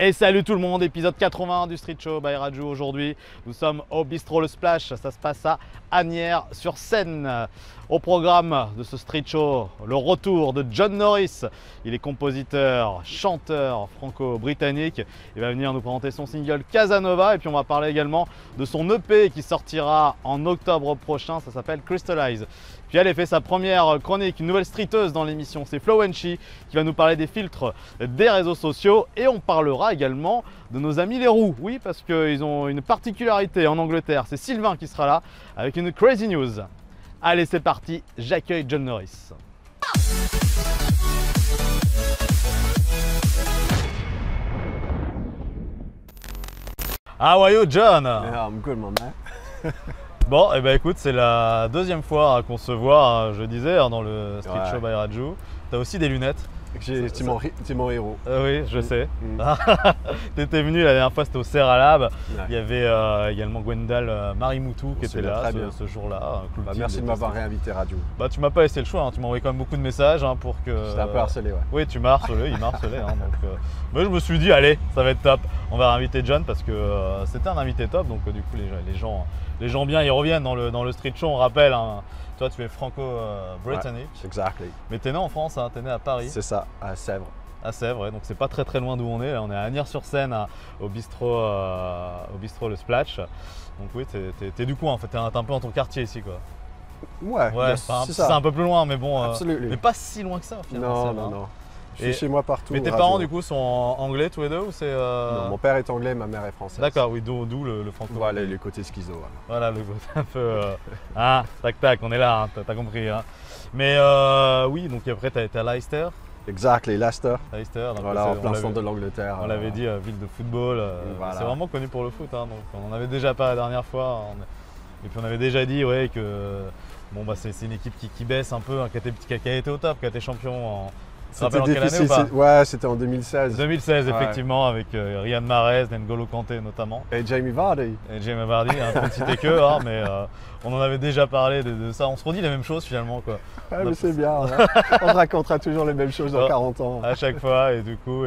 Et salut tout le monde, épisode 81 du Street Show by Raju. Aujourd'hui, nous sommes au Bistrot Le Splash. Ça se passe à Asnières-sur-Seine. Au programme de ce Street Show, le retour de John Norris. Il est compositeur, chanteur franco-britannique. Il va venir nous présenter son single Casanova. Et puis on va parler également de son EP qui sortira en octobre prochain. Ça s'appelle Crystallize. Puis elle a fait sa première chronique, une nouvelle streeteuse dans l'émission, c'est Flo Wenchi qui va nous parler des filtres des réseaux sociaux. Et on parlera également de nos amis les roux. Oui, parce qu'ils ont une particularité en Angleterre. C'est Sylvain qui sera là avec une crazy news. Allez, c'est parti, j'accueille John Norris. How are you, John? Yeah, I'm good, my man. Bon, et ben écoute, c'est la deuxième fois qu'on se voit, je disais, dans le Street Show by Raju. Tu as aussi des lunettes. C'est mon héros. Oui, je sais. Tu étais venu la dernière fois, c'était au Serra Lab. Ouais. Il y avait également Gwendal Marimoutou qui était là ce jour-là. Merci de m'avoir réinvité Radio. Bah, tu m'as pas laissé le choix, hein. Tu m'as envoyé quand même beaucoup de messages pour que. J'étais un peu harcelé, ouais. Oui, tu m'as harcelé, il m'a harcelé. Mais je me suis dit, allez, ça va être top. On va réinviter John parce que c'était un invité top. Donc, du coup, les gens bien, ils reviennent dans le Street Show. On rappelle, hein. Toi, tu es franco-britannique. Ouais, exactly. Mais tu es né en France, hein, tu es né à Paris. C'est ça, à Sèvres. À Sèvres, ouais. Donc c'est pas très loin d'où on est. Là, on est à Asnières-sur-Seine, au bistrot Le Splash. Donc oui, t'es du coin en fait, t'es un peu dans ton quartier ici quoi. Ouais, c'est un peu plus loin, mais bon, mais pas si loin que ça finalement. Non. Je suis chez moi partout. Mais tes parents du coup sont anglais tous les deux ou c'est Non, mon père est anglais, ma mère est française. D'accord, oui, d'où le franco. Voilà, les côtés schizo. Voilà, le côté un peu. Tac, on est là, hein, t'as compris. Hein. Mais oui, donc après t'as été à Leicester. Exactement, Leicester. Leicester, donc voilà, en plein centre de l'Angleterre. On l'avait dit, ville de football. Voilà. C'est vraiment connu pour le foot. Hein, donc on en avait déjà pas la dernière fois. Et puis on avait déjà dit que bon, bah, c'est une équipe qui baisse un peu, hein, qui a été au top, qui a été champion en. C'était difficile, ouais, c'était en 2016. 2016, effectivement, avec Riyad Mahrez, N'Golo Kanté notamment. Et Jamie Vardy. Pour ne citer que, hein, mais on en avait déjà parlé de ça. On se redit les mêmes choses finalement. Quoi. Ouais, mais c'est bien, hein. On racontera toujours les mêmes choses dans 40 ans. À chaque fois, et du coup,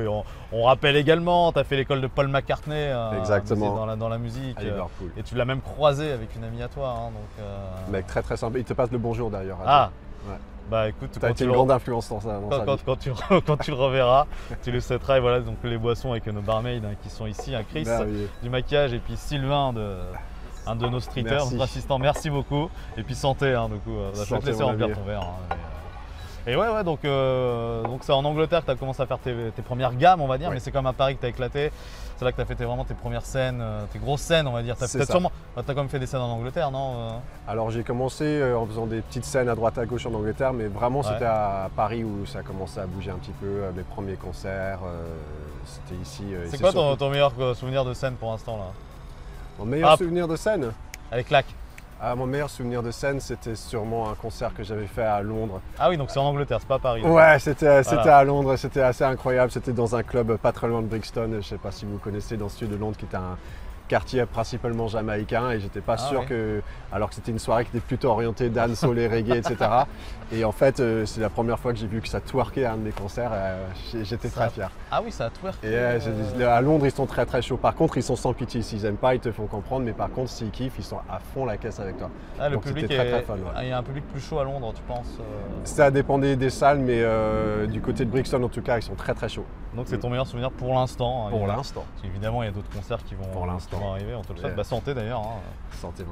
on rappelle également, tu as fait l'école de Paul McCartney exactement. Dans la musique. À Liverpool. Et tu l'as même croisé avec une amie à toi. Hein, mec très sympa, il te passe le bonjour d'ailleurs. Ouais. Bah écoute, tu as été une grande influence dans ça. Quand tu le reverras, tu le souhaiteras. Et voilà donc les boissons avec nos barmaids qui sont ici, Chris du maquillage et puis Sylvain un de nos streeters, notre assistant. Merci beaucoup. Et puis santé, du coup, je vais te laisser remplir ton verre. Et ouais, donc c'est en Angleterre que tu as commencé à faire tes premières gammes, on va dire, mais c'est comme à Paris que tu as éclaté. C'est là que tu as fait vraiment tes premières scènes, tes grosses scènes, on va dire. Tu as quand même fait des scènes en Angleterre, non? Alors j'ai commencé en faisant des petites scènes à droite à gauche en Angleterre, mais vraiment c'était à Paris où ça a commencé à bouger un petit peu. Mes premiers concerts, c'était ici. C'est quoi ton meilleur souvenir de scène pour l'instant là? Mon meilleur souvenir de scène? Avec claque. Mon meilleur souvenir de scène, c'était sûrement un concert que j'avais fait à Londres. Ah oui, donc c'est en Angleterre, c'est pas à Paris. Ouais, c'était à Londres, c'était assez incroyable. C'était dans un club pas très loin de Brixton, je ne sais pas si vous connaissez, dans le sud de Londres, qui était un quartier principalement jamaïcain, et j'étais pas sûr que, alors que c'était une soirée qui était plutôt orientée dancehall et reggae, etc. Et en fait, c'est la première fois que j'ai vu que ça twerkait à un de mes concerts, j'étais très fier. Ah oui, ça a twerké. Et à Londres, ils sont très chauds. Par contre, ils sont sans pitié. S'ils aiment pas, ils te font comprendre, mais par contre, s'ils kiffent, ils sont à fond la caisse avec toi. Le public c'était très fun. Il y a un public plus chaud à Londres, tu penses? Ça dépendait des salles, mais du côté de Brixton, en tout cas, ils sont très chauds. Donc c'est ton meilleur souvenir pour l'instant? Pour l'instant. Évidemment, il y a d'autres concerts qui vont arriver, on te le souhaite. Santé d'ailleurs. Santé,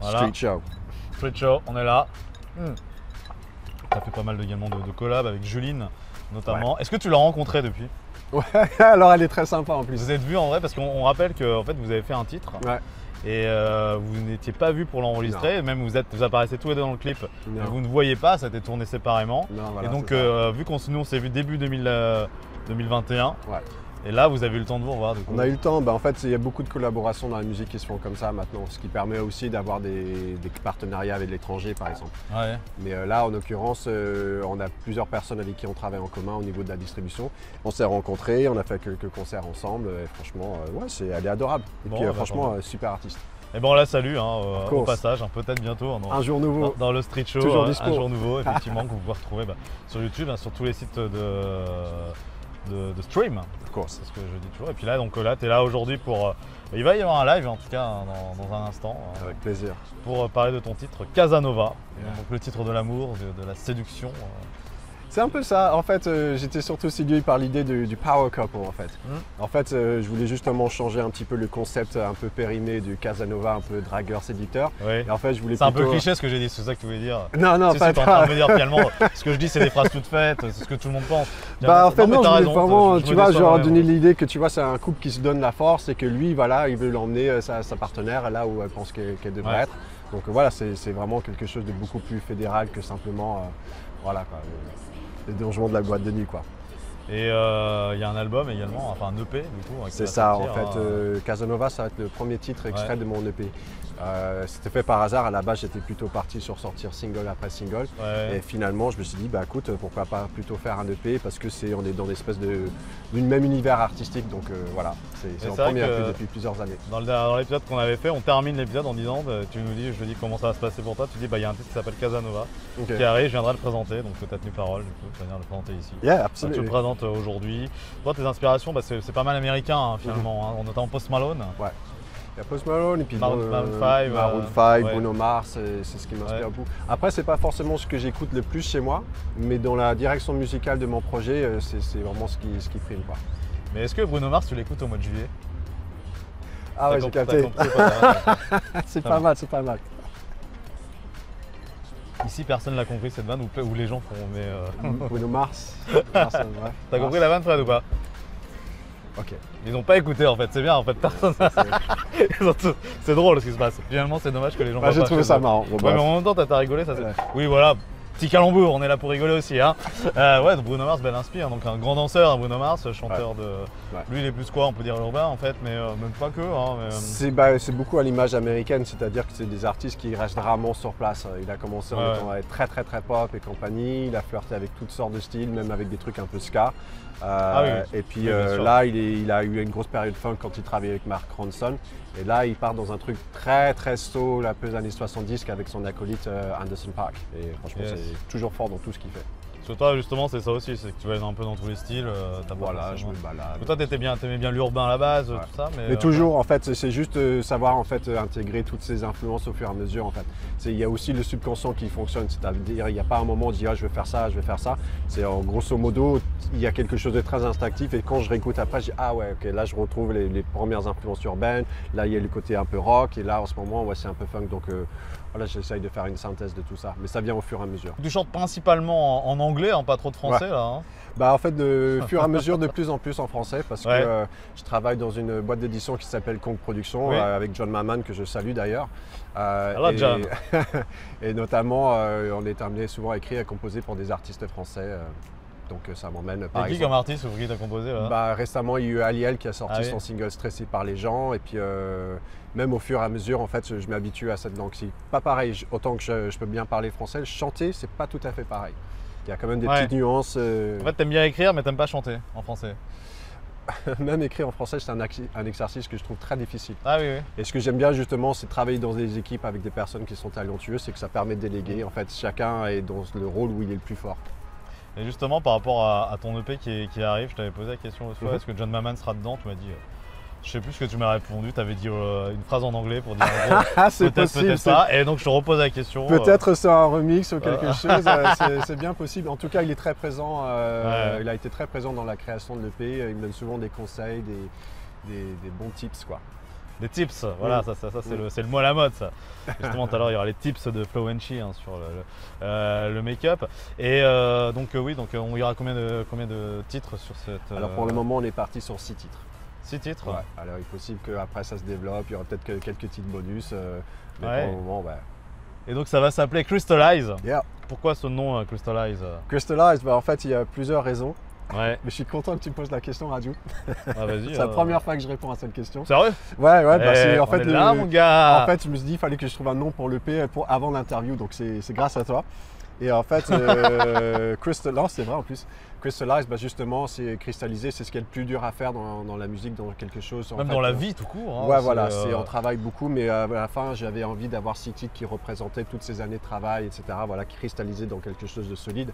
voilà. Street Show, on est là. Tu as fait pas mal également de collabs avec Juline notamment. Ouais. Est-ce que tu l'as rencontrée depuis? Ouais, alors elle est très sympa en plus. Vous êtes vus en vrai parce qu'on rappelle que en fait, vous avez fait un titre. Ouais. Et vous n'étiez pas vus pour l'enregistrer, même vous apparaissez tous les deux dans le clip, mais vous ne voyez pas, ça a été tourné séparément. Voilà, on s'est vu début 2021, et là vous avez eu le temps de vous revoir. On a eu le temps, en fait il y a beaucoup de collaborations dans la musique qui se font comme ça maintenant, ce qui permet aussi d'avoir des partenariats avec l'étranger par exemple. Ouais. Mais là en l'occurrence, on a plusieurs personnes avec qui on travaille en commun au niveau de la distribution. On s'est rencontrés, on a fait quelques concerts ensemble, et franchement elle est adorable. Et puis franchement super artiste. Et bon, on la salue au passage, peut-être bientôt. Un jour nouveau. Dans le Street Show, un jour nouveau, effectivement, que vous pouvez retrouver sur YouTube, sur tous les sites de stream. Of course. C'est ce que je dis toujours. Et puis là, donc là, tu es là aujourd'hui pour. Il va y avoir un live en tout cas dans un instant. Avec plaisir. Pour parler de ton titre Casanova. Donc le titre de l'amour, de la séduction. C'est un peu ça. En fait, j'étais surtout séduit par l'idée du power couple en fait. En fait, je voulais justement changer un petit peu le concept un peu périmé du Casanova, un peu dragueur séducteur. Oui. Et en fait, je voulais C'est un peu cliché ce que j'ai dit, c'est ça que tu voulais dire. Non, si, pas si, t'es en train de me dire finalement, ce que je dis c'est des phrases toutes faites, c'est ce que tout le monde pense. Bah en fait non, je voulais vraiment, je tu vois, genre donner l'idée que tu vois, c'est un couple qui se donne la force et que lui, voilà, il veut l'emmener sa partenaire là où elle pense qu'elle devrait être. Donc voilà, c'est vraiment quelque chose de beaucoup plus fédéral que simplement, voilà quoi, les dérangements de la boîte de nuit quoi. Et il y a un album également, enfin un EP du coup. C'est ça, en fait, Casanova, ça va être le premier titre extrait de mon EP. C'était fait par hasard, à la base j'étais plutôt parti sur sortir single après single. Et finalement je me suis dit, bah écoute, pourquoi pas plutôt faire un EP parce que on est dans l'espèce d'une même univers artistique, donc voilà, c'est mon premier EP depuis plusieurs années. Dans l'épisode qu'on avait fait, on termine l'épisode en disant, tu nous dis, je te dis comment ça va se passer pour toi, tu dis, bah il y a un titre qui s'appelle Casanova qui arrive, je viendrai le présenter, donc tu as tenu parole, du coup, tu vas venir le présenter ici. Yeah, absolument. Tu le présentes aujourd'hui. Toi, tes inspirations, bah, c'est pas mal américain finalement, hein, notamment Post Malone. Ouais. Il y a Post Malone et puis Maroon 5, Bruno Mars, c'est ce qui m'inspire beaucoup. Après, c'est pas forcément ce que j'écoute le plus chez moi, mais dans la direction musicale de mon projet, c'est vraiment ce qui prime quoi. Mais est-ce que Bruno Mars, tu l'écoutes au mois de juillet? Ah ouais, j'ai capté. C'est pas mal, c'est pas mal. Ici, personne l'a compris cette vanne ou les gens font. Mais Bruno Mars. T'as compris la vanne, Fred, ou pas? Ok. Ils n'ont pas écouté en fait, c'est bien en fait, personne. C'est drôle ce qui se passe. Finalement, c'est dommage que les gens. J'ai trouvé ça marrant. Bon, mais en même temps, t'as rigolé, ça. Oui, voilà. Petit calembour, on est là pour rigoler aussi. Hein. Ouais, donc Bruno Mars, belle inspire. Donc un grand danseur, Bruno Mars, chanteur de. Lui, il est plus quoi, on peut dire urbain en fait, mais même pas que. Hein, mais... C'est beaucoup à l'image américaine, c'est-à-dire que c'est des artistes qui restent rarement sur place. Il a commencé en étant très très pop et compagnie. Il a flirté avec toutes sortes de styles, même avec des trucs un peu ska. Et puis là, il a eu une grosse période funk quand il travaillait avec Mark Ronson. Et là, il part dans un truc très très soul, un peu des années 70 avec son acolyte Anderson .Paak. Et franchement, c'est toujours fort dans tout ce qu'il fait. Sur toi, justement, c'est ça aussi, c'est que tu vas un peu dans tous les styles. Voilà, je me balade. Toi, t'aimais bien l'urbain à la base, tout ça. Mais toujours, en fait, c'est juste savoir en fait intégrer toutes ces influences au fur et à mesure. En fait, il y a aussi le subconscient qui fonctionne. C'est-à-dire, il n'y a pas un moment où on dit je vais faire ça, je vais faire ça. C'est grosso modo, il y a quelque chose de très instinctif. Et quand je réécoute après, je dis ah ouais, ok, là je retrouve les premières influences urbaines. Là, il y a le côté un peu rock. Et là, en ce moment, c'est un peu funk. Donc voilà, j'essaye de faire une synthèse de tout ça. Mais ça vient au fur et à mesure. Tu chantes principalement en anglais, hein, pas trop de français là. Hein. Bah en fait, de fur et à mesure, de plus en plus en français, parce que je travaille dans une boîte d'édition qui s'appelle Kong Productions, avec John Maman, que je salue d'ailleurs. John. Et notamment, on est amené souvent à écrire et à composer pour des artistes français. Donc ça m'emmène par exemple. Et qui comme artiste ou qui t'as composé là? Récemment, il y a eu Aliel qui a sorti son single Stressé par les gens. Et puis même au fur et à mesure, en fait, je m'habitue à cette langue. C'est pas pareil, autant que je peux bien parler français, chanter, c'est pas tout à fait pareil. Il y a quand même des petites nuances. En fait, t'aimes bien écrire, mais t'aimes pas chanter en français. Même écrire en français, c'est un exercice que je trouve très difficile. Ah oui, oui. Et ce que j'aime bien justement, c'est travailler dans des équipes avec des personnes qui sont talentueuses, c'est que ça permet de déléguer. En fait, chacun est dans le rôle où il est le plus fort. Et justement, par rapport à ton EP qui arrive, je t'avais posé la question l'autre fois, est-ce que John Maman sera dedans? Tu m'as dit, je sais plus ce que tu m'as répondu, tu avais dit une phrase en anglais pour dire c'est possible, peut-être ça. Et donc je te repose la question. Peut-être c'est un remix ou quelque chose, c'est bien possible. En tout cas, il est très présent, il a été très présent dans la création de l'EP, il me donne souvent des conseils, des bons tips quoi. Des tips, voilà, ça c'est le mot à la mode ça. Justement tout à l'heure il y aura les tips de Flo Chi sur le make-up. Et donc oui, donc on y aura combien de titres sur cette. Alors pour le moment on est parti sur 6 titres. 6 titres. Ouais. Alors il est possible qu'après ça se développe, il y aura peut-être quelques petits bonus, mais pour le moment Et donc ça va s'appeler Crystallize. Yeah. Pourquoi ce nom Crystallize? Crystallize, en fait il y a plusieurs raisons. Ouais. Mais je suis content que tu me poses la question, Raju. Ah, vas-y. C'est la première fois que je réponds à cette question. Sérieux? Ouais, parce que, en fait, là, mon gars. En fait, je me suis dit qu'il fallait que je trouve un nom pour l'EP avant l'interview, donc c'est grâce à toi. Et en fait, Crystallize, c'est vrai en plus. Crystallize, bah justement, c'est cristalliser, c'est ce qui est le plus dur à faire dans la musique, dans quelque chose. Même dans la vie tout court. Hein, ouais, voilà, on travaille beaucoup, mais à la fin, j'avais envie d'avoir 6 titres qui représentaient toutes ces années de travail, etc. Voilà, cristalliser dans quelque chose de solide.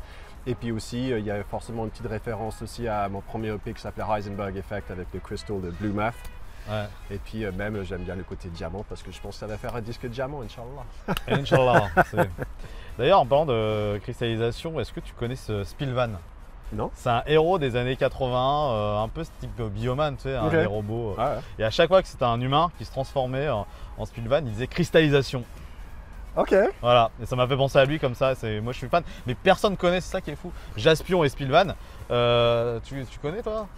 Et puis aussi, il y a forcément une petite référence aussi à mon premier EP qui s'appelait Heisenberg Effect avec le Crystal de Blue Math. Ouais. Et puis même, j'aime bien le côté diamant parce que je pense que ça va faire un disque diamant, Inch'Allah. Inch'Allah. D'ailleurs, en parlant de cristallisation, est-ce que tu connais ce Spillvan? Non. C'est un héros des années 80, un peu ce type Bioman, tu sais, un des robots. Ah ouais. Et à chaque fois que c'était un humain qui se transformait en Spillvan, il disait cristallisation. Ok. Voilà, et ça m'a fait penser à lui comme ça. Moi je suis fan, mais personne connaît, c'est ça qui est fou. Jaspion et Spillvan, tu connais toi?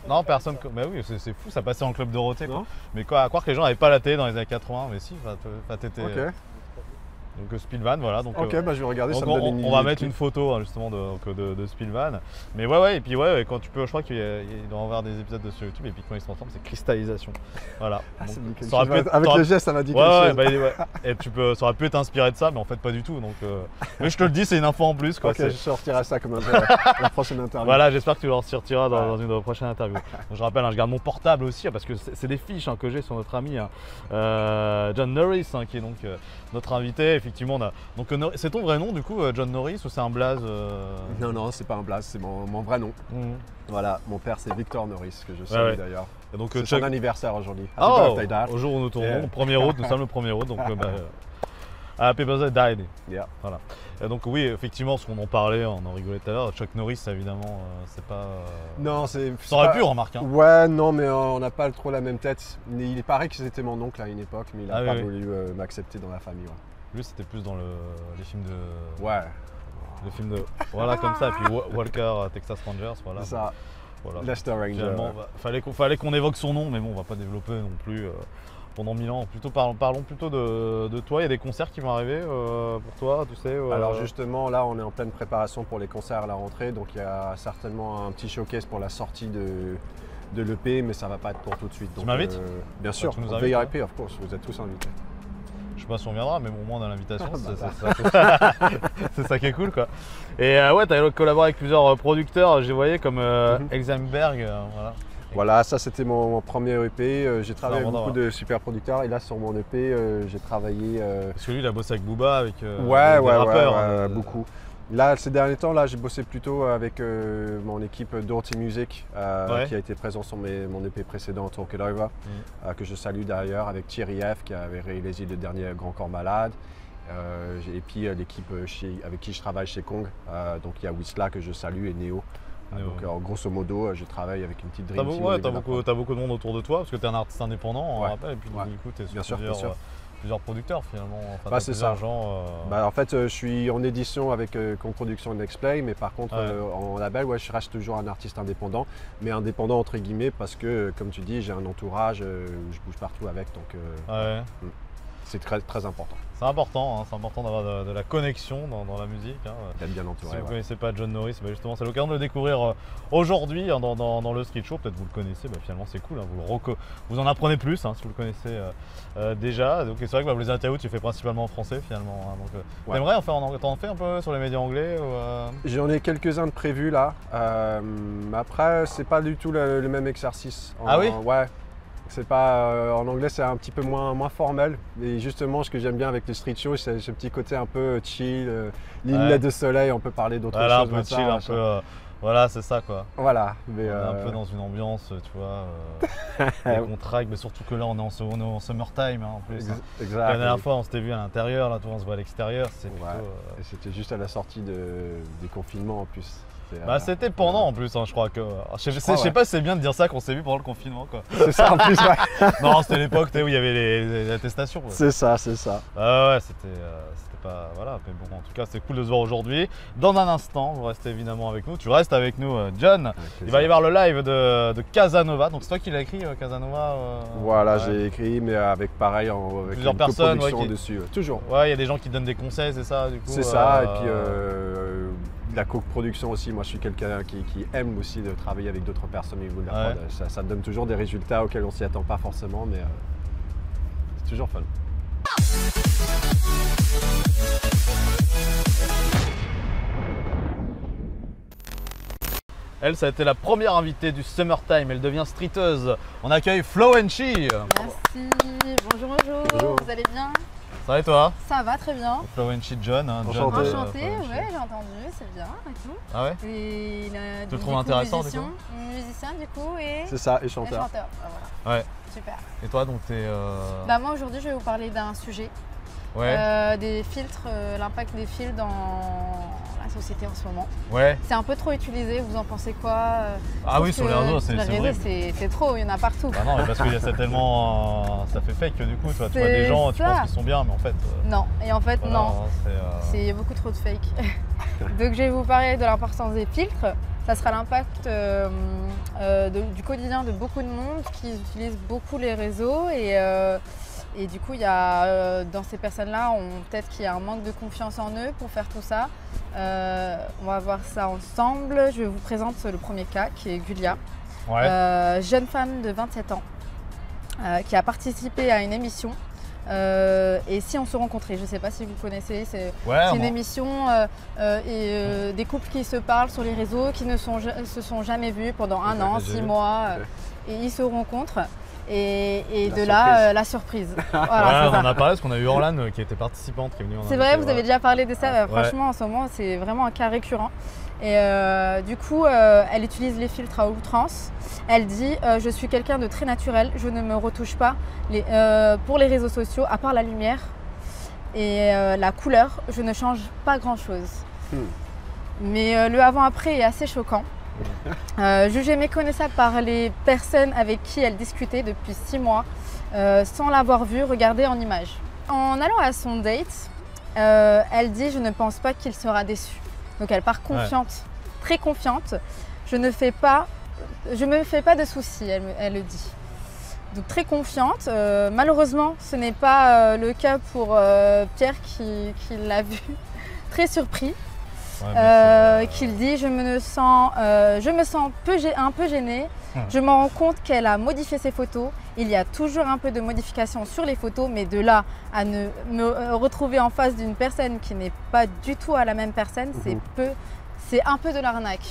Non, personne. Mais oui, c'est fou, ça passait en club Dorothée. Quoi. Mais quoi, à croire que les gens n'avaient pas la télé dans les années 80, mais si, t'étais. Ok. Donc Spillvan, voilà. Donc, ok, bah je vais regarder. Donc ça me donne on va mettre une photo hein, justement de Spillvan. Mais ouais, et puis ouais, quand tu peux, je crois qu'il doit y avoir des épisodes sur YouTube et puis quand ils se transforment, c'est cristallisation. Voilà. Ah, donc, avec le geste, ça m'a dit quelque chose. Ouais. Et ça aurait pu être inspiré de ça, mais en fait pas du tout. Donc, mais je te le dis, c'est une info en plus. Quoi. Ok, je sortirai ça comme la prochaine interview. Voilà, j'espère que tu le ressortiras dans une de nos prochaines interviews. Donc, je rappelle, hein, je garde mon portable aussi parce que c'est des fiches hein, que j'ai sur notre ami John Norris, hein, qui est donc notre invité. Effectivement, donc c'est ton vrai nom du coup, John Norris, ou c'est un blaze Non, c'est pas un blaze, c'est mon vrai nom. Voilà, mon père c'est Victor Norris, que je salue d'ailleurs. C'est son anniversaire aujourd'hui. Oh, au jour où nous tournons, 1er août, nous sommes le 1er août, donc Happy Birthday, Daddy. Yeah. Voilà. Et donc oui, effectivement, ce qu'on en parlait, on en rigolait tout à l'heure, Chuck Norris, c'est évidemment, c'est pas... Non, c'est... Ça aurait pu, remarque. Hein. Ouais, non, mais on n'a pas trop la même tête. Il paraît que c'était mon oncle à une époque, mais il n'a pas voulu m'accepter dans la famille. Ouais. Lui, c'était plus dans les films de... Ouais. Le film de... Voilà, comme ça. Et puis Walker, Texas Rangers, voilà. C'est ça. Voilà. Lester Ranger. Fallait qu'on évoque son nom, mais bon, on va pas développer non plus pendant 1000 ans. Plutôt, parlons plutôt de toi. Il y a des concerts qui vont arriver pour toi, tu sais Alors justement, là, on est en pleine préparation pour les concerts à la rentrée. Donc il y a certainement un petit showcase pour la sortie de l'EP, mais ça va pas être pour tout de suite. Tu m'invites Bien sûr, on peut y arriver, of course. Vous êtes tous invités. Je sais pas si on viendra, mais au moins on a l'invitation, c'est ça qui est cool quoi. Et ouais, tu as collaboré avec plusieurs producteurs, j'ai voyé comme Examberg, voilà. Voilà, ça c'était mon premier EP, j'ai travaillé avec beaucoup de super producteurs et là sur mon EP, j'ai travaillé... Parce que lui il a bossé avec Booba, avec des rappeurs, beaucoup. Là, ces derniers temps, j'ai bossé plutôt avec mon équipe Dirty Music qui a été présent sur mon EP précédent, Talk It Over, que je salue d'ailleurs, avec Thierry F qui avait réalisé le dernier Grand Corps Malade. Et puis l'équipe avec qui je travaille chez Kong, donc il y a Wisla que je salue et Neo. Donc grosso modo, je travaille avec une petite dream team. Ouais, t'as beaucoup de monde autour de toi parce que tu es un artiste indépendant, on rappelle, et puis du coup tu es sur plusieurs producteurs finalement. Enfin, c'est ça. En fait, je suis en édition avec Comproduction et Nextplay, mais par contre en label, je reste toujours un artiste indépendant, mais indépendant entre guillemets parce que, comme tu dis, j'ai un entourage, où je bouge partout avec, donc c'est très, très important. C'est important, hein, c'est important d'avoir de la connexion dans la musique. Hein. D'être bien entouré. Si vous ne connaissez pas John Norris, justement, c'est l'occasion de le découvrir aujourd'hui hein, dans le Street Show. Peut-être vous le connaissez, finalement c'est cool. Hein, vous en apprenez plus hein, si vous le connaissez déjà. Donc c'est vrai que les interviews tu fais principalement en français finalement. Hein, donc, t'aimerais en faire en anglais? T'en fais un peu sur les médias anglais J'en ai quelques-uns de prévus là. Après, c'est pas du tout le même exercice. Oui. Ouais. C'est pas, en anglais, c'est un petit peu moins formel. Et justement, ce que j'aime bien avec le street show, c'est ce petit côté un peu chill, lunettes de soleil, on peut parler d'autres choses. Un peu chill, un peu. Voilà, c'est ça quoi. Voilà. Mais on est un peu dans une ambiance, tu vois, décontracte, mais surtout que là, on est en summertime hein, en plus. Exact. La dernière fois, on s'était vu à l'intérieur, là, on se voit à l'extérieur. Et c'était juste à la sortie des confinements en plus. C'était pendant en plus, hein, je crois que. Je sais pas si c'est bien de dire ça qu'on s'est vu pendant le confinement quoi. C'est ça en plus, Non, c'était l'époque où il y avait les attestations. Quoi. C'est ça. Ouais, c'était pas. Voilà, mais bon, en tout cas, c'est cool de se voir aujourd'hui. Dans un instant, vous restez évidemment avec nous. Tu restes avec nous, John. Il va y avoir le live de Casanova. Donc, c'est toi qui l'as écrit, Casanova Voilà, j'ai écrit, mais avec pareil, avec plusieurs personnes dessus. Toujours. Ouais, il y a des gens qui donnent des conseils, c'est ça, du coup. C'est ça, et puis. La co-production aussi, moi je suis quelqu'un qui aime aussi de travailler avec d'autres personnes au niveau de la prod. Ça donne toujours des résultats auxquels on s'y attend pas forcément, mais c'est toujours fun. Elle, ça a été la première invitée du Summertime. Elle devient streeteuse. On accueille Flo Enchi. Merci. Bonjour, bonjour. Bonjour. Vous allez bien? Ça va et toi? Ça va très bien. Flo Enchi John. Hein, Enchanté. John, Enchanté, Flo Enchi. ouais, j'ai entendu, c'est bien et tout. Ah ouais? Et il a Tu le trouves intéressant, du coup? Musicien du coup et C'est ça, et et chanteur. chanteur. Ah, voilà. Ouais. Super. Et toi, donc t'es. Bah moi aujourd'hui je vais vous parler d'un sujet, Ouais. des filtres, l'impact des filtres dans la société en ce moment. Ouais. C'est un peu trop utilisé, vous en pensez quoi? Ah Je oui, trouve sur les que réseaux, sur c'est les réseaux, horrible. c'est trop, il y en a partout. Bah non, mais parce que c'est tellement. Ça fait fake que du coup, tu vois C'est des gens, tu ça. penses qu'ils sont bien, mais en fait. Non, et en fait voilà, non. c'est. Il y a beaucoup trop de fake. Donc je vais vous parler de l'importance des filtres. Ça sera l'impact du quotidien de beaucoup de monde qui utilisent beaucoup les réseaux et du coup il y a dans ces personnes-là, peut-être qu'il y a un manque de confiance en eux pour faire tout ça. On va voir ça ensemble. Je vous présente le premier cas qui est Julia, Ouais. jeune femme de 27 ans qui a participé à une émission. Et si on se rencontrait, je ne sais pas si vous connaissez, c'est une émission des couples qui se parlent sur les réseaux, qui ne se sont jamais vus pendant un an, 6 mois, et ils se rencontrent. Et de là, la surprise. Voilà, Ouais, c'est on ça. a parlé parce qu'on a eu Orlane qui était participante, qui est venue. C'est vrai, vous avez déjà parlé de ça. Ouais. Franchement, en ce moment, c'est vraiment un cas récurrent. Et du coup, elle utilise les filtres à outrance. Elle dit je suis quelqu'un de très naturel, je ne me retouche pas pour les réseaux sociaux, à part la lumière et la couleur, je ne change pas grand-chose. Mais le avant-après est assez choquant. Jugée méconnaissable par les personnes avec qui elle discutait depuis 6 mois, sans l'avoir vue, regardée en image. En allant à son date, elle dit je ne pense pas qu'il sera déçu. Donc elle part confiante, très confiante. Je me fais pas de soucis, elle le dit. Donc très confiante. Malheureusement, ce n'est pas le cas pour Pierre qui l'a vu, très surpris. Qu'il dit je me sens un peu gênée. Je me rends compte qu'elle a modifié ses photos. Il y a toujours un peu de modification sur les photos, mais de là à me retrouver en face d'une personne qui n'est pas du tout à la même personne, c'est un peu de l'arnaque.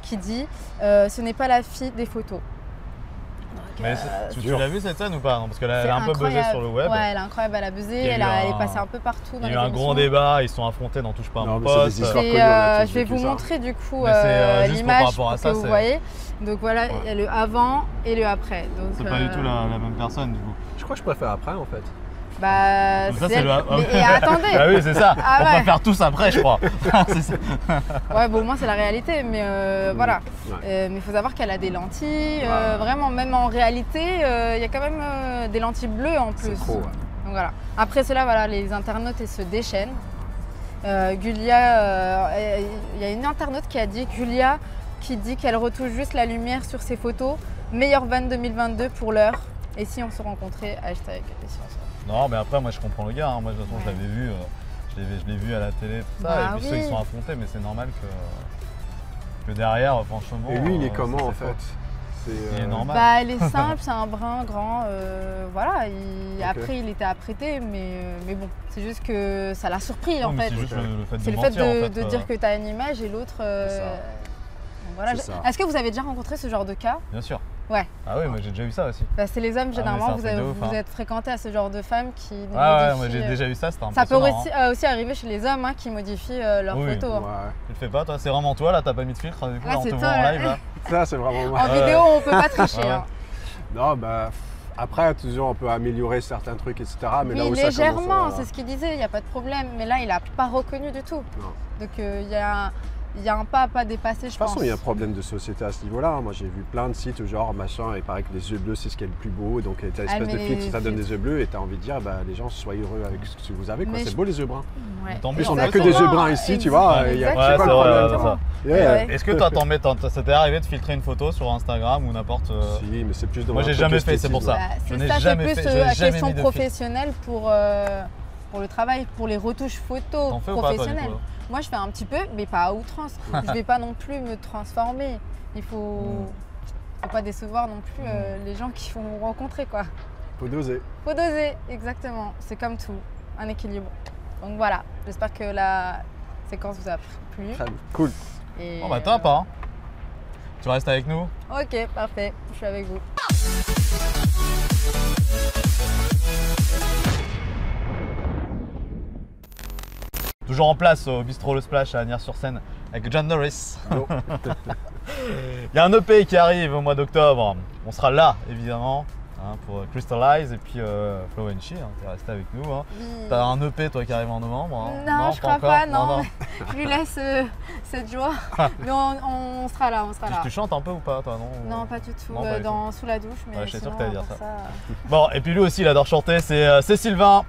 Qui dit ce n'est pas la fille des photos. Mais tu l'as vu cette scène ou pas? Non, parce qu'elle a un peu buzzé sur le web. Ouais, elle est incroyable, elle a buzzé, elle est passée un peu partout dans les émissions. Il y a eu un grand débat, ils se sont affrontés dans Touche pas à mon mais c'est poste. des histoires connues, on a tous Je vais vécu vous ça. montrer du coup juste l'image pour rapport à pour ça, que vous voyez. Donc voilà, il y a le avant et le après. Donc, C'est pas du tout la même personne du coup. Je crois que je préfère après en fait. Bah, Donc ça, c'est c'est elle. le- Mais, et attendez. Ah oui, c'est ça. Ah On ouais. va faire tous après, je crois. C'est ça. Ouais, bon, moi c'est la réalité, mais voilà. Ouais. Mais il faut savoir qu'elle a des lentilles. Vraiment, même en réalité, il y a quand même des lentilles bleues en plus. C'est trop, ouais. Donc voilà. Après cela, voilà, les internautes ils se déchaînent. Julia, il y a une internaute qui a dit Julia qui dit qu'elle retouche juste la lumière sur ses photos. Meilleure vanne 2022 pour l'heure. Et si on se rencontrait, hashtag. Et si on se... Non, mais après, moi je comprends le gars. Hein. Moi, de toute façon, je l'avais vu. Je l'ai vu à la télé, tout ça. Bah et puis oui. ceux, ils sont affrontés, mais c'est normal que derrière, franchement. Et lui, il est comment c'est en fait? Il est normal. Bah, elle est simple, c'est un brun grand. Voilà. Ok. Après, il était apprêté, mais bon, c'est juste que ça l'a surpris Non, en mais fait. c'est juste le fait C'est de le fait mentir, en fait. de dire que tu as une image et l'autre. C'est ça. Donc voilà. C'est ça. Est-ce que vous avez déjà rencontré ce genre de cas? Bien sûr. Ouais. Ah oui, moi j'ai déjà eu ça aussi. Bah, c'est les hommes, mais généralement, c'est un truc de ouf, vous hein. êtes fréquentés à ce genre de femmes qui Ouais, moi modifient, j'ai déjà eu ça, c'était Ça peut impressionnant. aussi arriver chez les hommes qui modifient leurs Oui. photos. hein. Ouais. Tu le fais pas, toi? C'est vraiment toi là? T'as pas mis de filtre du coup, Là, là, on c'est te toi, voit en là. live là? Ça, c'est vraiment moi. En vidéo, on peut pas tricher. Ouais. hein. Non, bah, après, toujours, on peut améliorer certains trucs, etc. Mais là Oui, où ça légèrement, commence à- c'est ce qu'il disait, il n'y a pas de problème. Mais là, il n'a pas reconnu du tout. Non. Donc, il y a un pas à pas dépasser, je De toute pense. façon, il y a un problème de société à ce niveau-là. Moi, j'ai vu plein de sites où genre, machin, il paraît que les yeux bleus, c'est ce qui est le plus beau. Donc, tu as une espèce mais de les filtre, ça donne filtres. des yeux bleus et tu as envie de dire, bah, les gens, soyez heureux avec ce que vous avez. Mais C'est je- beau les yeux bruns. Ouais. Tant En mieux, plus, on on n'a peut que des savoir. yeux bruns ici, tu vois. Il y a Exactement. c'est quoi Ouais, le c'est vrai, problème c'est ça. Ouais. Est-ce que toi, ça t'est arrivé de filtrer une photo sur Instagram ou n'importe. Si, mais c'est plus dans Moi, un j'ai truc jamais fait, c'est esthétique, pour ça. ouais. Bah, Je c'est n'ai ça, c'est jamais plus fait, j'ai jamais question mis de filtre. professionnelle pour le travail, pour les retouches photos T'en fais ou pas toi du professionnelles. coup? Moi, je fais un petit peu, mais pas à outrance. Je vais pas non plus me transformer. Il faut pas décevoir non plus les gens qui vont vous rencontrer, quoi. Faut doser. Faut doser, exactement. C'est comme tout, un équilibre. Donc voilà, j'espère que la séquence vous a plu. Très bien. Cool. Et, Oh bah top hein. Tu restes avec nous? Ok, parfait, je suis avec vous. Toujours en place au bistrot Le Splash à Agnières-sur-Seine avec John Norris. Il y a un EP qui arrive au mois d'octobre. On sera là évidemment hein, pour Crystallize et puis Flo Enchi, hein, tu es resté avec nous. Hein. Oui. T'as un EP toi qui arrive en novembre hein. Non, je crois encore pas, non. Je lui laisse cette joie. Mais on sera là, on sera là. Tu chantes un peu ou pas toi non? Non, pas du tout, Non, pas du tout. sous la douche. Mais Ouais, j'étais sûr sinon, que t'allais dire à part ça. Bon, et puis lui aussi il adore chanter, c'est Sylvain.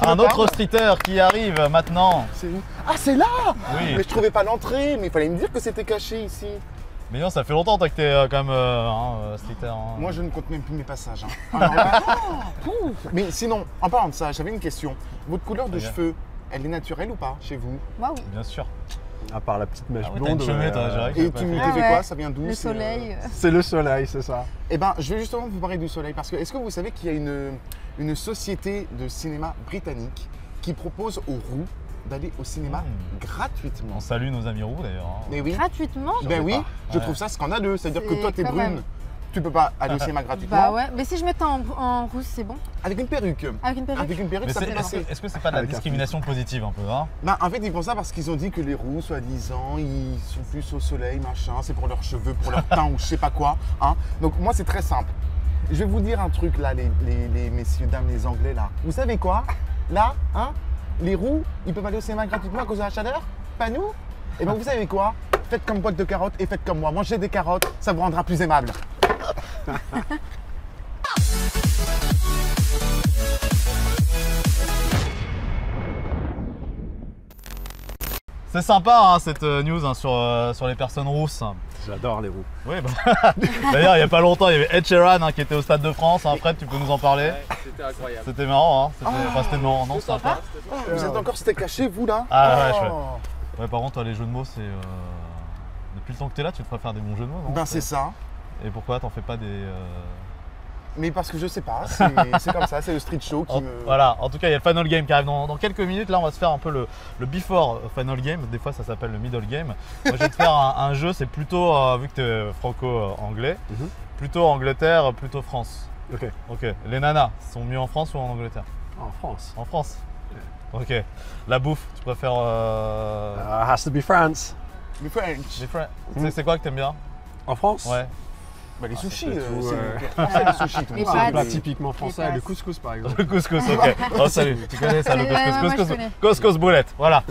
Un autre streeter qui arrive maintenant. C'est où? Ah, c'est là! Oui. Mais je trouvais pas l'entrée, mais il fallait me dire que c'était caché ici. Mais non, ça fait longtemps toi que t'es quand même streeter. Hein. Moi, je ne compte même plus mes passages. Hein. Mais sinon, en parlant de ça, j'avais une question. Votre couleur de Regarde. cheveux, elle est naturelle ou pas chez vous? Moi, oui. Bien sûr. À part la petite mèche Ah ouais, t'as blonde. une cheveux, toi, je dirais que Et c'est pas tu me fait. Ah disais ouais. quoi? Ça vient d'où? Le c'est, soleil. C'est le soleil, c'est ça. Eh ben, je vais justement vous parler du soleil parce que est-ce que vous savez qu'il y a une société de cinéma britannique qui propose aux roux d'aller au cinéma gratuitement? On salue nos amis roux d'ailleurs. Hein. Mais oui. Gratuitement? Ben oui, je Ouais. trouve ça scandaleux. C'est-à-dire que C'est toi, t'es quand brune, même. tu peux pas aller au cinéma gratuitement. Bah ouais, mais si je mettais en rousse, c'est bon? Avec une perruque. Avec une perruque? Avec une perruque, Mais ça c'est- peut passer. est-ce que c'est pas de la Avec un discrimination positive un peu hein? Bah, en fait, ils font ça parce qu'ils ont dit que les roux, soi-disant, ils sont plus au soleil, machin, c'est pour leurs cheveux, pour leur teint ou je sais pas quoi. Hein. Donc, moi, c'est très simple. Je vais vous dire un truc là, les messieurs, dames, les anglais là. Vous savez quoi? Là, hein, les roux, ils peuvent aller au cinéma gratuitement à cause de la chaleur? Pas nous? Et ben, vous savez quoi? Faites comme boîte de carottes et faites comme moi. Mangez des carottes, ça vous rendra plus aimable. C'est sympa hein, cette news hein, sur les personnes rousses. J'adore les roues. Oui, bah. D'ailleurs, il n'y a pas longtemps, il y avait Ed Sheeran hein, qui était au Stade de France. Hein. Fred, tu peux nous en parler? C'était incroyable. C'était marrant, hein. Enfin, c'était marrant, non? C'était sympa. Vous êtes encore c'était caché, vous là? Ah ouais, Oh. chouette. Ouais, par contre, toi, les jeux de mots, c'est. Depuis le temps que tu es là, tu devrais faire des bons jeux de mots, non? Ben, c'est ça. Et pourquoi t'en fais pas des. Mais parce que je sais pas, c'est comme ça, c'est le street show qui me... Voilà, en tout cas, il y a le Final Game qui arrive dans quelques minutes. Là, on va se faire un peu le before Final Game. Des fois, ça s'appelle le middle game. Moi, je vais te faire un jeu, c'est plutôt, vu que tu es franco-anglais, plutôt Angleterre, plutôt France. Ok. Ok. Les nanas sont mieux en France ou en Angleterre? En France. En France. Ok. La bouffe, tu préfères. Has to be France. Le French. Les frais. C'est quoi que t'aimes bien? En France? Ouais. Bah, les sushis, c'est tout, c'est français, les sushis. Tout le Les monde C'est sait. un plat pâtes. typiquement français, Les le pâtes. couscous par exemple. Le couscous, ok. Oh, salut. Tu connais ça, le Ouais, moi, je couscous? connais. Couscous boulette, voilà.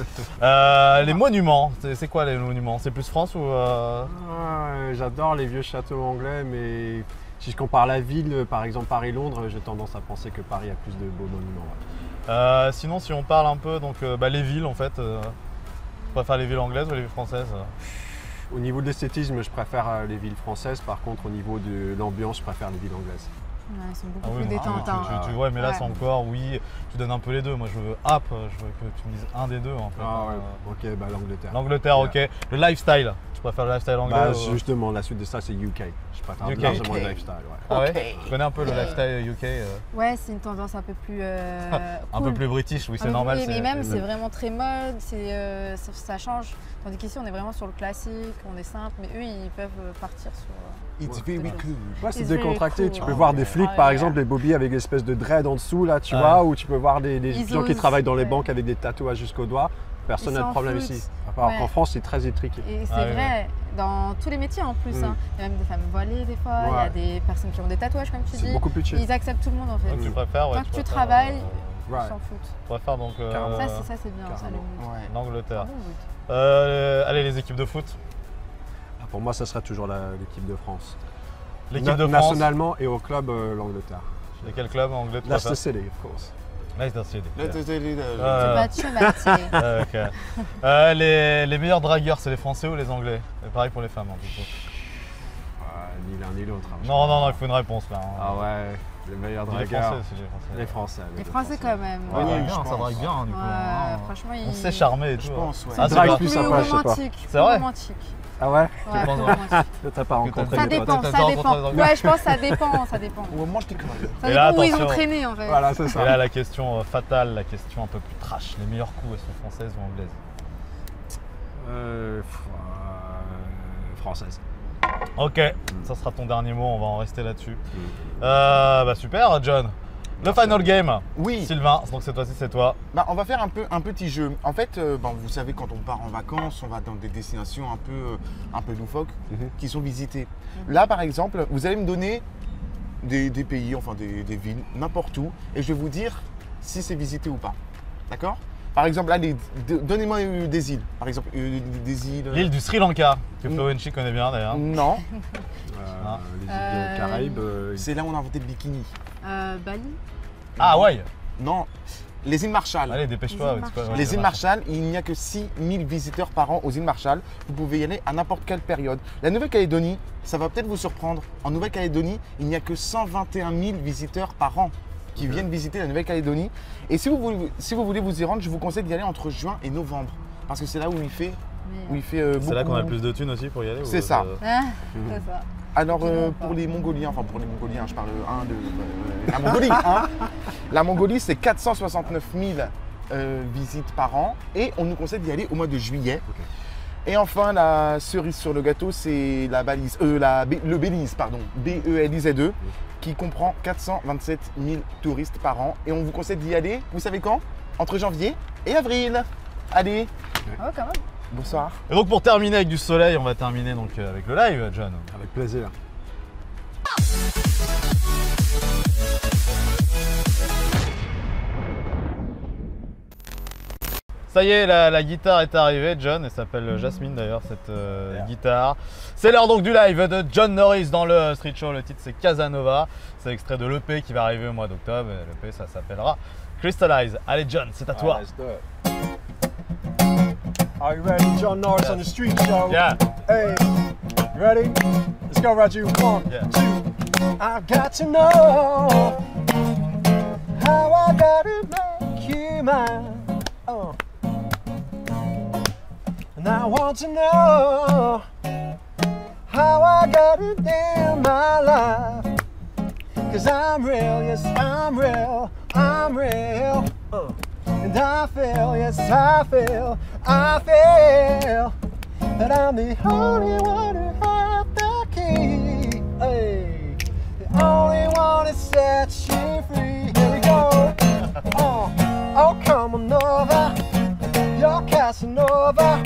Les monuments, c'est quoi les monuments? C'est plus France ou. J'adore les vieux châteaux anglais, mais si je compare la ville, par exemple Paris-Londres, j'ai tendance à penser que Paris a plus de beaux monuments. Ouais. Sinon, si on parle un peu, donc les villes en fait, tu préfères les villes anglaises ou les villes françaises? Au niveau de l'esthétisme, je préfère les villes françaises. Par contre, au niveau de l'ambiance, je préfère les villes anglaises. Ouais, ils sont beaucoup Ah oui, plus non, détentes. hein. ouais, mais là Ouais. c'est encore, oui, tu donnes un peu les deux. Moi je veux je veux que tu me dises un des deux en fait. Ok, bah l'Angleterre. L'Angleterre, ok. Le lifestyle, tu préfères le lifestyle anglais Bah, ou- justement, la suite de ça, c'est UK. Je préfère UK. largement Ok. le lifestyle. Ouais. Ah ouais Ok. Tu connais un peu le lifestyle UK Ouais, c'est une tendance un peu plus. Un cool. peu plus british, oui, Un c'est peu normal. plus- mais même, c'est c'est- vraiment très mode, ça change. Tandis qu'ici, on est vraiment sur le classique, on est simple, mais eux, ils peuvent partir sur. It's Ouais. very cool. Ouais, c'est It's very décontracté. cool, Tu hein. peux voir des flics, Ah, par yeah. exemple, des bobbies avec des espèces de dread en dessous, là, tu Ouais. vois, ou tu peux voir des Ils gens qui osent, travaillent dans les ouais. banques avec des tatouages jusqu'aux doigts. Personne Ils n'a de s'en problème foutent. ici. Alors Ouais. qu'en France, c'est très étriqué. Et c'est Ah, ouais, vrai, dans tous les métiers en plus. Mm. Hein. Il y a même des femmes voilées des fois, il y a Ouais. des personnes qui ont des tatouages, comme tu C'est dis. beaucoup plus chill. Ils acceptent tout le monde en fait. Donc tu préfères, ouais, Tant que tu préfères, travailles, Ouais. ils s'en foutent. tu préfères donc Carrément. Ça, c'est bien, ça, le carrément. mood. Ouais. l'Angleterre. Un bon mood. Allez, les équipes de foot. Ah, pour moi, ça serait toujours l'équipe de France. L'équipe de France. Nationalement et au club, l'Angleterre. Et quel club anglais tu Leicester préfères? City, of course. Leicester City. Mathieu, Mathieu. Ok. Les meilleurs dragueurs, c'est les Français ou les Anglais? Et pareil pour les femmes, hein, du coup. Ni l'un ni l'autre. hein, je Non, crois. il faut une réponse là. hein. Ah ouais, les meilleurs Les dragueurs. Français, c'est les Français. Les Français. Les Français quand même. Ouais, Oui, drague je bien, ça pense. drague bien, hein, du coup. Ouais, hein. franchement, On ils- sait charmer et tout. Je hein. pense, ouais. Ah, drague pas- plus plus sympa, je sais pas. romantique. C'est plus vrai romantique. Ah ouais Ouais, penses, plus ouais. romantique. T'as pas rencontré Ça des potes. dépend, T'as ça rencontré dépend. des Anglais Ouais, je pense que ça dépend, ça dépend. Ou mange tes conneries. Ça Et là, dépend où ils ont attention. traîné en fait. Voilà, c'est Et ça. là, la question fatale, la question un peu plus trash. Les meilleurs coups, elles sont françaises ou anglaises? Française. Ok, ça sera ton dernier mot, on va en rester là-dessus. Bah super, John. Le final game. Oui. Sylvain, donc cette fois-ci c'est toi. Bah, on va faire un petit jeu. En fait, vous savez, quand on part en vacances, on va dans des destinations un peu loufoques qui sont visitées. Là, par exemple, vous allez me donner des pays, enfin des villes, n'importe où, et je vais vous dire si c'est visité ou pas. D'accord? Par exemple, là, donnez-moi des îles. Par exemple, des îles. L'île du Sri Lanka, que Flo Wenchi connaît bien d'ailleurs. Non, Les îles Caraïbes. c'est là où on a inventé le bikini. Bali. Ah ouais. Non, les îles Marshall. Allez, dépêche-toi. Les îles Marshall. Les îles Marshall, il n'y a que 6000 visiteurs par an aux îles Marshall. Vous pouvez y aller à n'importe quelle période. La Nouvelle-Calédonie, ça va peut-être vous surprendre. En Nouvelle-Calédonie, il n'y a que 121 000 visiteurs par an qui viennent visiter la Nouvelle-Calédonie. Et si vous voulez vous y rendre, je vous conseille d'y aller entre juin et novembre. Parce que c'est là où il fait, beaucoup. C'est là qu'on a le plus de thunes aussi pour y aller. C'est ça. Ah, c'est ça. Alors Absolument pas. pour les Mongoliens, je parle de la Mongolie. La Mongolie, c'est 469 000 visites par an et on nous conseille d'y aller au mois de juillet. Et enfin, la cerise sur le gâteau, c'est le Belize, BELIZE, qui comprend 427 000 touristes par an. Et on vous conseille d'y aller, vous savez quand? Entre janvier et avril. Allez, Oh, quand même. bonsoir. Et donc pour terminer avec du soleil, on va terminer donc avec le live, John. Avec plaisir. Ça y est, la guitare est arrivée, John. Elle s'appelle Jasmine d'ailleurs, cette guitare. C'est l'heure donc du live de John Norris dans le Street Show. Le titre c'est Casanova. C'est extrait de l'EP qui va arriver au mois d'octobre. L'EP ça s'appellera Crystallize. Allez John, c'est à toi. Let's do it. Are you ready? John Norris on the Street Show. Yeah. Hey, ready? Let's go, Raju. 1, Yeah. 2. I've got to know how I gotta make you mine. And I want to know how I gotta live my life. 'Cause I'm real, yes, I'm real, I'm real. And I feel, yes, I feel that I'm the only one who has the key. Hey, the only one that sets you free. Here we go. Oh, come on over. You're Casanova.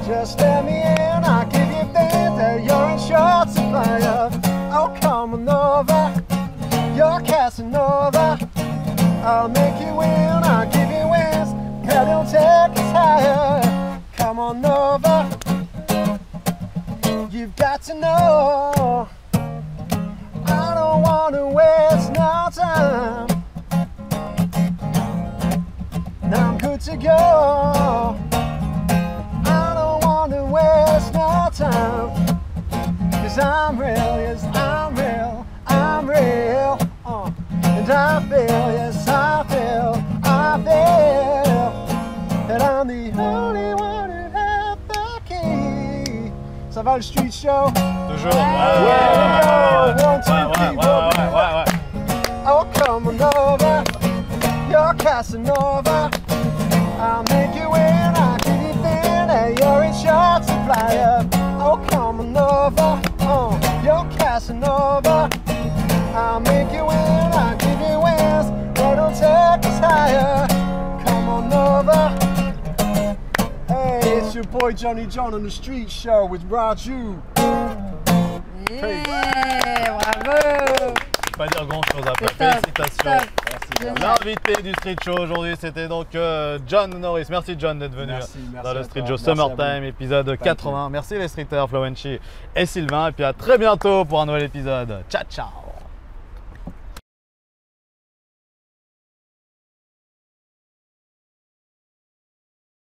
Just let me in. I'll give you things that you're in short supply of. Oh, come on over. You're Casanova. I'll make you win, I'll give you wins, and it'll take us higher. Come on over. You've got to know I don't want to waste no time. Now I'm good to go. I don't want to waste no time. 'Cause I'm real, yes, I'm real, I'm real. And I feel, yes, I feel that I'm the only one who has the key. Ça va le Street Show? Toujours. One, two, three, Ouais. Oh, come on over. You're Casanova. I'll make you win. I'll give you thin. And you're in short supply of. Oh, come on over. You're Casanova. I'll make you win. I'll give you wins. It'll take us higher. Come on over. Hey, it's your boy Johnny John on the Street Show with Raju. Yeah, bravo. Pas dire grand chose après. C'est top, Félicitations. Génial. L'invité du Street Show aujourd'hui, c'était donc John Norris. Merci John d'être venu Merci dans le à Street toi. Show Merci à Summertime, vous. épisode 80. Merci les streeters, Flo Wenchi et Sylvain. Et puis à très bientôt pour un nouvel épisode. Ciao, ciao.